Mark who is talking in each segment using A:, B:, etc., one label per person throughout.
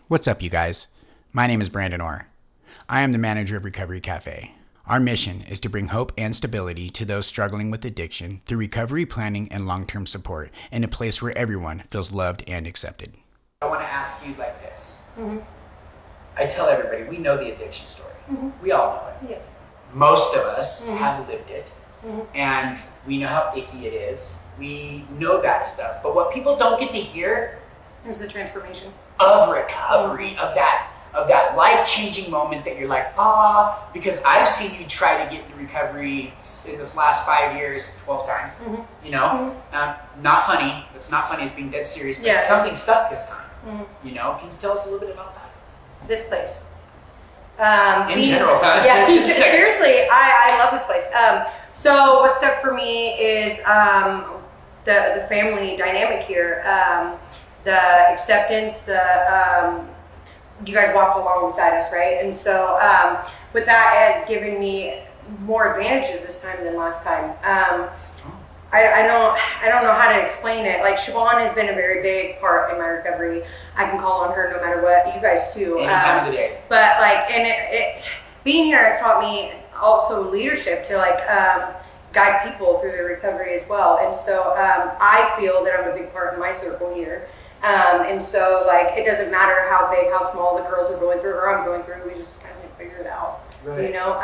A: What's up, you guys? My name is Brandon Orr. I am the manager of Recovery Café. Our mission is to bring hope and stability to those struggling with addiction through recovery planning and long-term support in a place where everyone feels loved and accepted.
B: I want to ask you like this. I tell everybody, we know the addiction story. We all know it.
C: Yes.
B: Most of us have lived it, and we know how icky it is. We know that stuff. But what people don't get to hear
C: Here's the transformation
B: of recovery, of that life-changing moment that you're like, because I've seen you try to get into recovery in this last 5 years 12 times. You know, not funny. It's not funny. It's being dead serious. But something stuck this time. You know, can you tell us a little bit about that?
C: This place.
B: In general.
C: Yeah, seriously, I love this place. So what stuck for me is the family dynamic here, the acceptance, you guys walked alongside us, right? And so with that has given me more advantages this time than last time. I don't know how to explain it. Like, Siobhan has been a very big part in my recovery. I can call on her no matter what. You guys too.
B: Any time of the day.
C: But like, and it being here has taught me also leadership to like guide people through their recovery as well. And so I feel that I'm a big part in my circle here. And so like, it doesn't matter how big, how small the girls are going through or I'm going through. We just kind of figure it out, you know.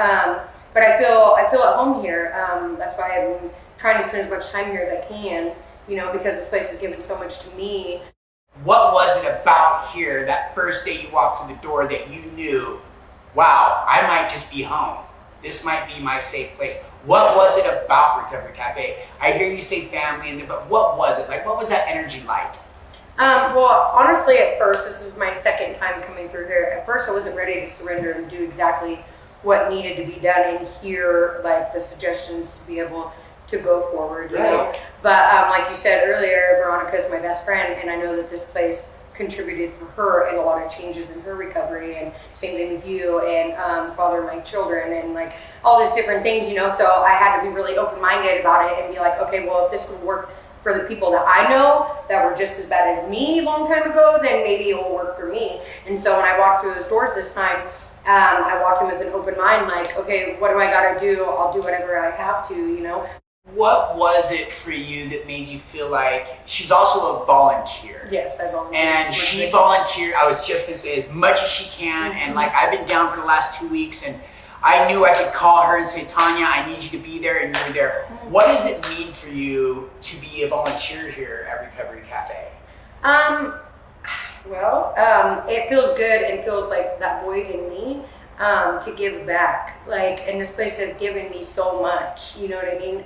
C: But I feel at home here. That's why I've been trying to spend as much time here as I can, you know, because this place has given so much to me.
B: What was it about here that first day you walked through the door that you knew, wow, I might just be home. This might be my safe place. What was it about Recovery Cafe? I hear you say family in there, but what was it? Like, what was that energy like?
C: Well, honestly, at first, this is my second time coming through here. At first, I wasn't ready to surrender and do exactly what needed to be done and hear like the suggestions to be able to go forward, you know. But like you said earlier, Veronica is my best friend, and I know that this place contributed for her and a lot of changes in her recovery, and same thing with you and father of my children and like all these different things, you know. So I had to be really open-minded about it and be like, okay, well, if this would work for the people that I know that were just as bad as me a long time ago, then maybe it will work for me. And so when I walked through those doors this time, I walked in with an open mind, like, okay, what do I gotta do? I'll do whatever I have to, you know.
B: What was it for you that made you feel like she's also a volunteer?
C: Yes, I volunteer.
B: And she volunteered, I was just gonna say, as much as she can. And like, I've been down for the last 2 weeks and I knew I could call her and say, Tonya, I need you to be there, and you're there. What does it mean for you to be a volunteer here at Recovery Cafe?
C: Well, it feels good and feels like that void in me to give back. Like, and this place has given me so much, you know what I mean?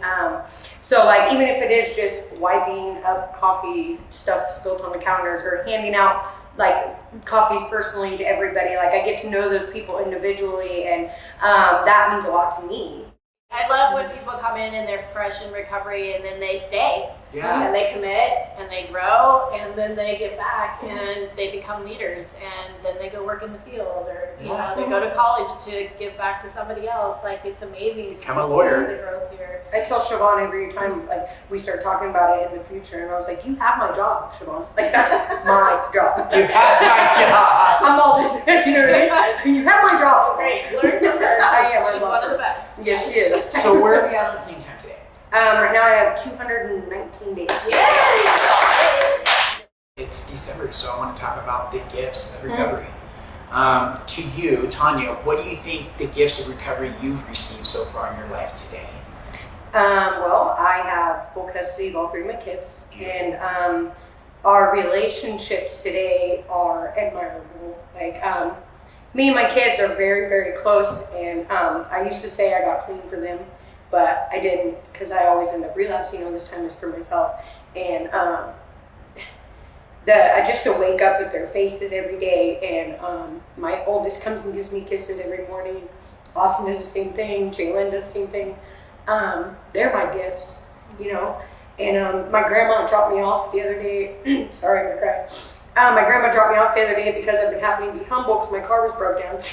C: So like, even if it is just wiping up coffee stuff spilled on the counters or handing out like coffees personally to everybody, like I get to know those people individually, and that means a lot to me.
D: I love when people come in and they're fresh in recovery and then they stay. And they commit and they grow and then they get back and they become leaders and then they go work in the field or you know, they go to college to give back to somebody else. Like, it's amazing to
B: become a lawyer.
D: see the growth here.
C: I tell Siobhan every time like we start talking about it in the future, and I was like, you have my job, Siobhan. Like, that's my job.
B: You have my job.
C: I'm all just, you know what I mean? You have my job.
D: Great, learn from her.
C: I am.
D: She's one of the best.
C: Yes, she is.
B: So where are we at on clean time today?
C: Right now I have 219 days.
D: Yay!
B: It's December, so I want to talk about the gifts of recovery. To you, Tonya, what do you think the gifts of recovery you've received so far in your life today?
C: Well, I have full custody of all three of my kids, and our relationships today are admirable. Like, me and my kids are very, very close, and I used to say I got clean for them, but I didn't, because I always end up relapsing. This time it's for myself, and I just to wake up with their faces every day, and my oldest comes and gives me kisses every morning. Austin does the same thing. Jalen does the same thing. They're my gifts, you know. And my grandma dropped me off the other day. Sorry, I'm gonna My grandma dropped me off the other day because I've been having to be humble because my car was broke down. And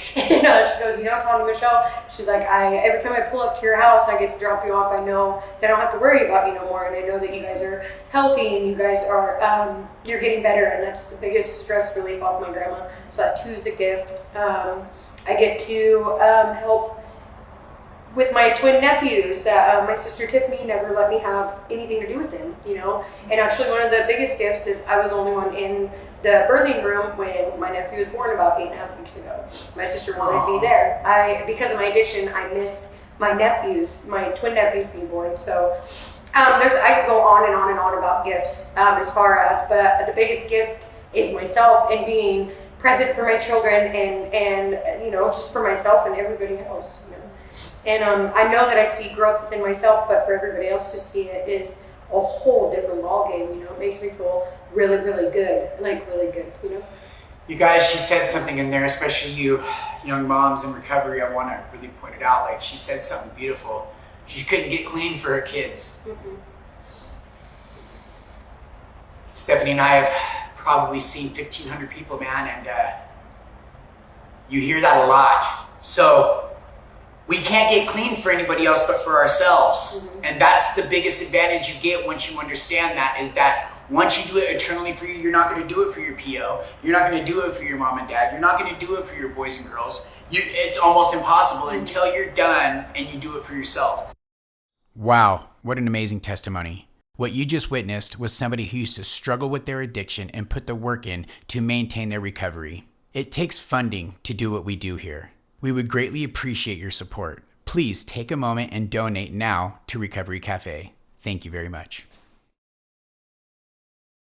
C: she goes, Tony, Michelle, she's like, every time I pull up to your house, I get to drop you off. I know that I don't have to worry about you no more. And I know that you guys are healthy and you guys are, you're getting better. And that's the biggest stress relief off my grandma. So that too is a gift. I get to help with my twin nephews that my sister Tiffany never let me have anything to do with them, And actually one of the biggest gifts is I was the only one in the birthing room when my nephew was born about 8.5 weeks ago. My sister wanted me there. Because of my addiction, I missed my twin nephews being born. So I could go on and on and on about gifts but the biggest gift is myself and being present for my children and just for myself and everybody else, And I know that I see growth within myself, but for everybody else to see it is a whole different ballgame, It makes me feel really, really good, really good,
B: You guys, she said something in there, especially you young moms in recovery. I want to really point it out. She said something beautiful. She couldn't get clean for her kids. Mm-hmm. Stephanie and I have probably seen 1,500 people, man, and you hear that a lot. So we can't get clean for anybody else but for ourselves. Mm-hmm. And that's the biggest advantage you get once you understand that, is that once you do it eternally for you, you're not going to do it for your PO. You're not going to do it for your mom and dad. You're not going to do it for your boys and girls. It's almost impossible until you're done and you do it for yourself.
A: Wow, what an amazing testimony. What you just witnessed was somebody who used to struggle with their addiction and put the work in to maintain their recovery. It takes funding to do what we do here. We would greatly appreciate your support. Please take a moment and donate now to Recovery Café. Thank you very much.